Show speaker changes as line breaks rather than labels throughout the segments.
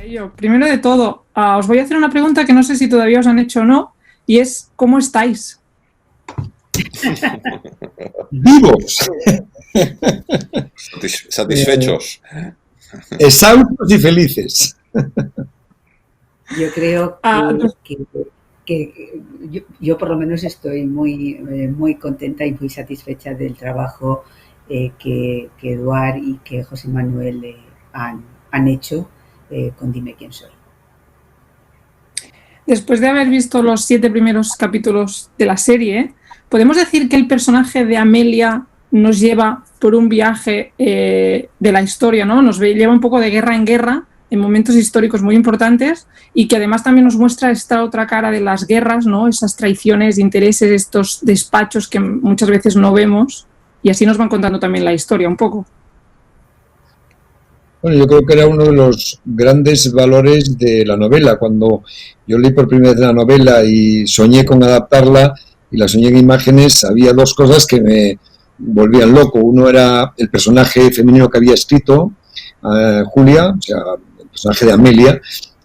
Yo, primero de todo, os voy a hacer una pregunta que no sé si todavía os han hecho o no, y es ¿cómo estáis?
¡Vivos!
Satisfechos.
Exhaustos y felices.
Yo creo que yo por lo menos estoy muy contenta y muy satisfecha del trabajo que Eduard y que José Manuel han hecho con Dime quién soy.
Después de haber visto los 7 primeros capítulos de la serie, ¿podemos decir que el personaje de Amelia nos lleva por un viaje de la historia, ¿no? Nos lleva un poco de guerra en guerra, en momentos históricos muy importantes, y que además también nos muestra esta otra cara de las guerras, ¿no? Esas traiciones, intereses, estos despachos que muchas veces no vemos, y así nos van contando también la historia un poco.
Bueno, yo creo que era uno de los grandes valores de la novela. Cuando yo leí por primera vez la novela y soñé con adaptarla, y la soñé en imágenes, había dos cosas que me volvían loco. Uno era el personaje femenino que había escrito, Julia, o sea, el personaje de Amelia,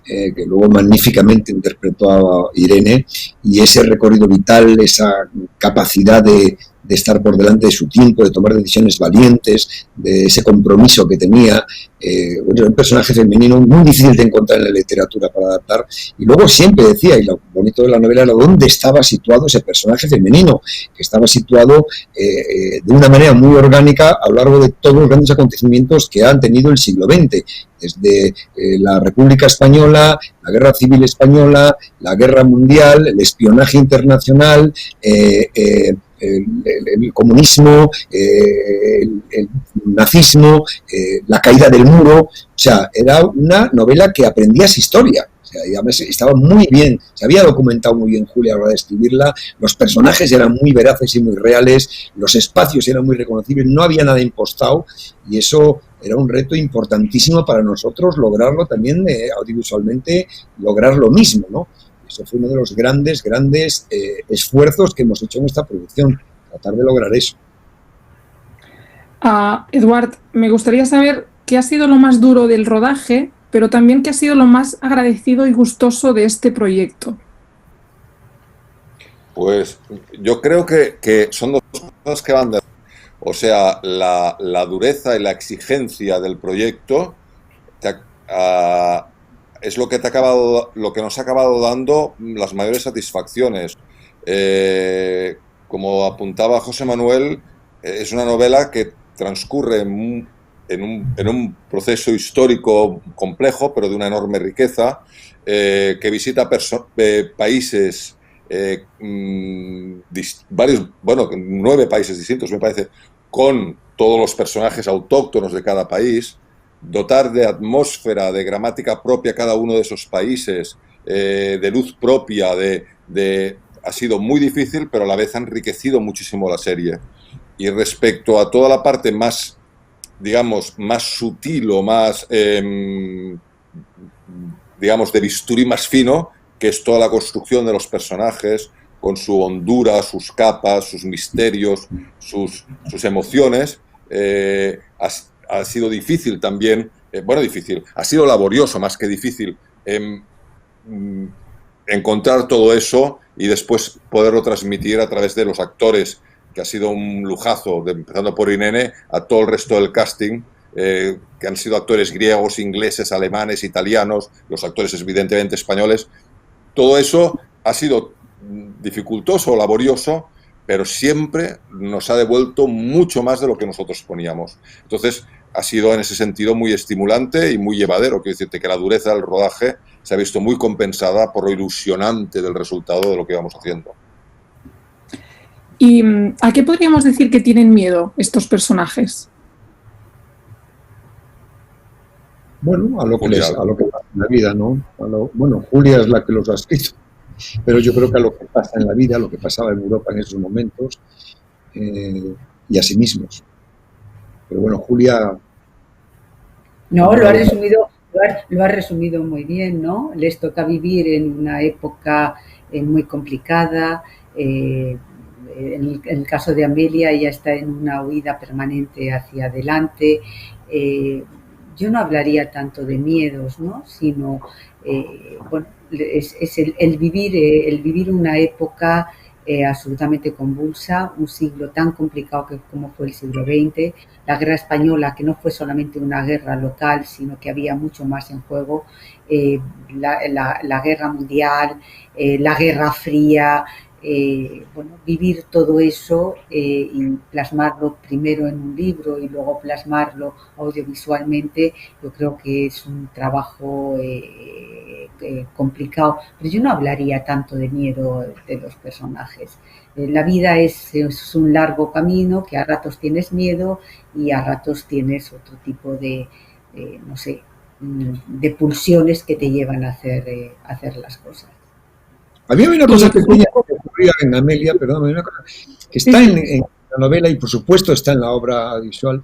que luego magníficamente interpretó a Irene, y ese recorrido vital, esa capacidad de estar por delante de su tiempo, de tomar decisiones valientes, de ese compromiso que tenía. Un personaje femenino muy difícil de encontrar en la literatura para adaptar. Y luego siempre decía, y lo bonito de la novela era dónde estaba situado ese personaje femenino, que estaba situado de una manera muy orgánica a lo largo de todos los grandes acontecimientos que han tenido el siglo XX, desde la República Española, la Guerra Civil Española, la Guerra Mundial, el espionaje internacional, el comunismo, el nazismo, la caída del muro. O sea, era una novela que aprendías historia. O sea, y además estaba muy bien, se había documentado muy bien Julia a la hora de escribirla, los personajes eran muy veraces y muy reales, los espacios eran muy reconocibles, no había nada impostado, y eso era un reto importantísimo para nosotros lograrlo también audiovisualmente, lograr lo mismo, ¿no? Eso fue uno de los grandes esfuerzos que hemos hecho en esta producción, tratar de lograr eso.
Eduard, me gustaría saber qué ha sido lo más duro del rodaje, pero también qué ha sido lo más agradecido y gustoso de este proyecto.
Pues yo creo que son dos cosas que van de... O sea, la dureza y la exigencia del proyecto es lo que nos ha acabado dando las mayores satisfacciones. Como apuntaba José Manuel, es una novela que transcurre en un proceso histórico complejo, pero de una enorme riqueza, que visita países, 9 países distintos, me parece, con todos los personajes autóctonos de cada país, dotar de atmósfera, de gramática propia cada uno de esos países, de luz propia, ha sido muy difícil, pero a la vez ha enriquecido muchísimo la serie. Y respecto a toda la parte más, digamos, más sutil o más, digamos, de bisturí más fino, que es toda la construcción de los personajes, con su hondura, sus capas, sus misterios, sus emociones, ha sido difícil también, ha sido laborioso más que difícil encontrar todo eso y después poderlo transmitir a través de los actores, que ha sido un lujazo, empezando por Irene, a todo el resto del casting, que han sido actores griegos, ingleses, alemanes, italianos, los actores evidentemente españoles. Todo eso ha sido dificultoso, laborioso, pero siempre nos ha devuelto mucho más de lo que nosotros poníamos. Entonces, ha sido en ese sentido muy estimulante y muy llevadero. Quiero decirte que la dureza del rodaje se ha visto muy compensada por lo ilusionante del resultado de lo que íbamos haciendo.
¿Y a qué podríamos decir que tienen miedo estos personajes?
Bueno, a lo que pasa en la vida, ¿no? Julia es la que los ha escrito, pero yo creo que a lo que pasa en la vida, lo que pasaba en Europa en esos momentos, y a sí mismos. Pero bueno, Julia...
No, lo ha resumido muy bien, ¿no? Les toca vivir en una época muy complicada. En el caso de Amelia, ella está en una huida permanente hacia adelante. yo no hablaría tanto de miedos, ¿no? Sino, bueno, es el vivir una época absolutamente convulsa, un siglo tan complicado como fue el siglo XX, la guerra española, que no fue solamente una guerra local, sino que había mucho más en juego, la guerra mundial, la guerra fría, bueno, vivir todo eso y plasmarlo primero en un libro y luego plasmarlo audiovisualmente, yo creo que es un trabajo complicado, pero yo no hablaría tanto de miedo de los personajes. La vida es un largo camino que a ratos tienes miedo y a ratos tienes otro tipo de, no sé, de pulsiones que te llevan a hacer las cosas.
Había una cosa pequeña que ocurría en Amelia, perdón, una cosa que está en la novela y por supuesto está en la obra visual,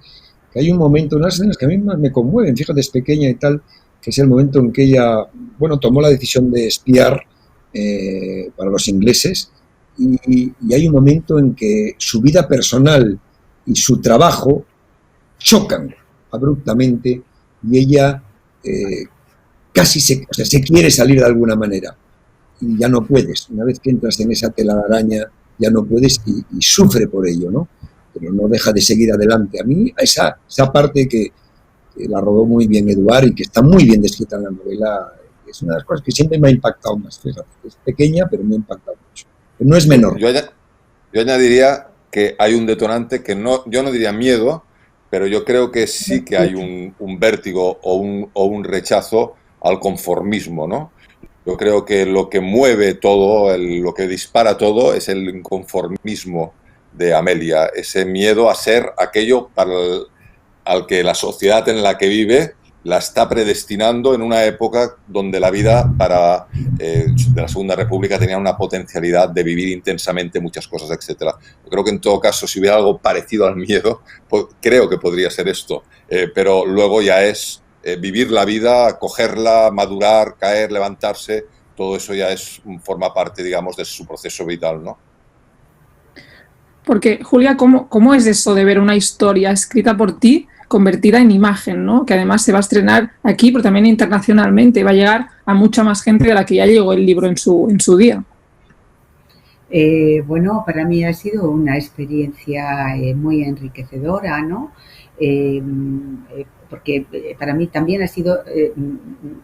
que hay un momento, unas escenas que a mí más me conmueven, fíjate, es pequeña y tal, que es el momento en que ella, bueno, tomó la decisión de espiar para los ingleses y hay un momento en que su vida personal y su trabajo chocan abruptamente y ella casi se quiere salir de alguna manera y ya no puedes. Una vez que entras en esa tela de araña, ya no puedes y sufre por ello, ¿no? Pero no deja de seguir adelante. A mí, esa parte que la rodó muy bien Eduard y que está muy bien descrita en la novela, es una de las cosas que siempre me ha impactado más. Fíjate, es pequeña, pero me ha impactado mucho. Pero no es menor.
Yo añadiría que hay un detonante que yo no diría miedo, pero yo creo que sí que hay un vértigo o un rechazo al conformismo, ¿no? Yo creo que lo que mueve todo, lo que dispara todo es el inconformismo de Amelia, ese miedo a ser aquello al que la sociedad en la que vive la está predestinando en una época donde la vida de la Segunda República tenía una potencialidad de vivir intensamente muchas cosas, etcétera. Yo creo que en todo caso, si hubiera algo parecido al miedo, pues creo que podría ser esto, pero luego ya es vivir la vida, cogerla, madurar, caer, levantarse, todo eso ya forma parte, digamos, de su proceso vital, ¿no?
Porque, Julia, ¿cómo es eso de ver una historia escrita por ti convertida en imagen, ¿no? Que además se va a estrenar aquí, pero también internacionalmente, y va a llegar a mucha más gente de la que ya llegó el libro en su día?
Bueno, para mí ha sido una experiencia muy enriquecedora, ¿no? Porque para mí también ha sido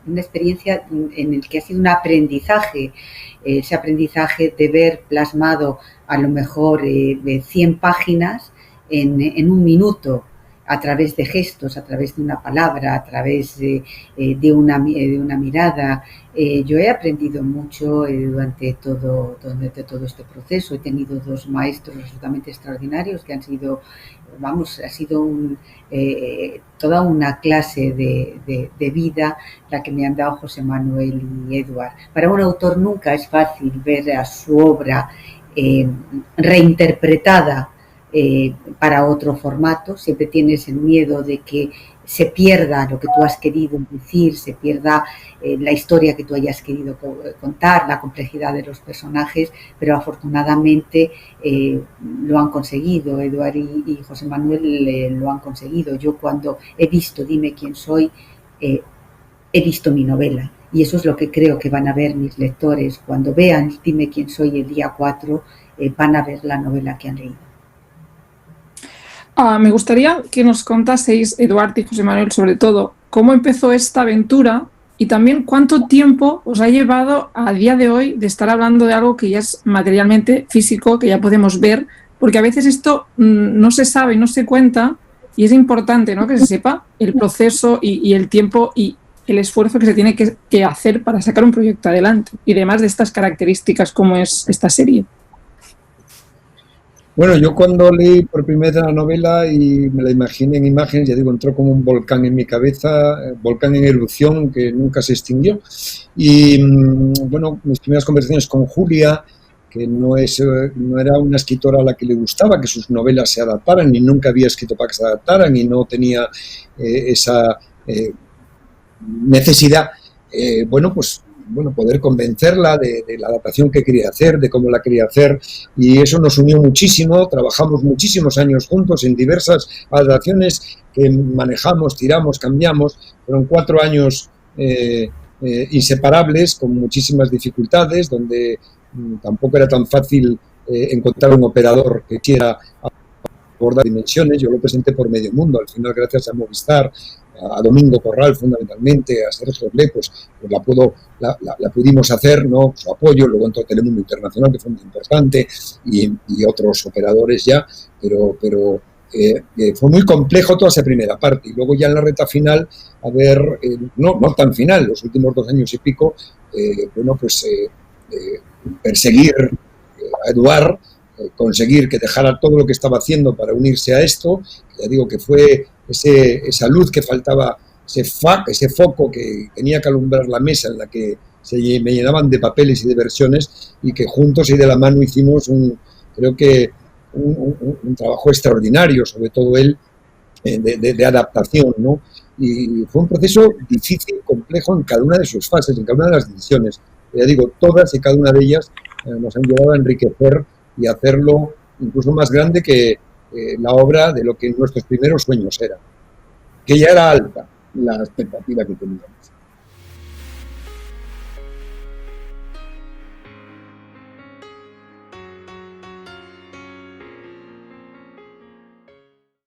una experiencia en la que ha sido un aprendizaje, ese aprendizaje de ver plasmado a lo mejor 100 páginas en un minuto, a través de gestos, a través de una palabra, a través de una mirada. Yo he aprendido mucho durante todo este proceso. He tenido 2 maestros absolutamente extraordinarios que han sido, vamos, ha sido toda una clase de vida la que me han dado José Manuel y Eduard. Para un autor nunca es fácil ver a su obra reinterpretada para otro formato. Siempre tienes el miedo de que se pierda lo que tú has querido decir, se pierda la historia que tú hayas querido contar, la complejidad de los personajes, pero afortunadamente lo han conseguido. Eduard y José Manuel lo han conseguido. Yo cuando he visto Dime quién soy, he visto mi novela. Y eso es lo que creo que van a ver mis lectores. Cuando vean Dime quién soy el día 4, van a ver la novela que han leído.
Me gustaría que nos contaseis, Eduard y José Manuel, sobre todo, cómo empezó esta aventura y también cuánto tiempo os ha llevado a día de hoy de estar hablando de algo que ya es materialmente físico, que ya podemos ver, porque a veces esto no se sabe, no se cuenta, y es importante, ¿no?, que se sepa el proceso y el tiempo y el esfuerzo que se tiene que hacer para sacar un proyecto adelante, y además de estas características como es esta serie.
Bueno, yo cuando leí por primera vez la novela y me la imaginé en imágenes, ya digo, entró como un volcán en mi cabeza, volcán en erupción que nunca se extinguió. Y bueno, mis primeras conversaciones con Julia, que no era una escritora a la que le gustaba que sus novelas se adaptaran, ni nunca había escrito para que se adaptaran y no tenía esa necesidad. Bueno, pues bueno, poder convencerla de la adaptación que quería hacer, de cómo la quería hacer, y eso nos unió muchísimo. Trabajamos muchísimos años juntos en diversas adaptaciones que manejamos, tiramos, cambiamos. Fueron 4 años inseparables, con muchísimas dificultades, donde tampoco era tan fácil encontrar un operador que quiera abordar dimensiones. Yo lo presenté por medio mundo, al final gracias a Movistar, a Domingo Corral fundamentalmente, a Sergio Ble, pues la pudimos hacer, ¿no? Su apoyo, luego entró Telemundo Internacional, que fue muy importante, y otros operadores ya, pero fue muy complejo toda esa primera parte, y luego ya en la recta final, no tan final, los últimos 2 años y pico, perseguir a Eduard, conseguir que dejara todo lo que estaba haciendo para unirse a esto. Ya digo que fue esa luz que faltaba, ese foco que tenía que alumbrar la mesa en la que me llenaban de papeles y de versiones, y que juntos y de la mano hicimos creo que un trabajo extraordinario, sobre todo él, de adaptación, ¿no? Y fue un proceso difícil, complejo en cada una de sus fases, en cada una de las decisiones. Ya digo, todas y cada una de ellas nos han llevado a enriquecer y hacerlo incluso más grande que la obra de lo que nuestros primeros sueños eran, que ya era alta la expectativa que teníamos.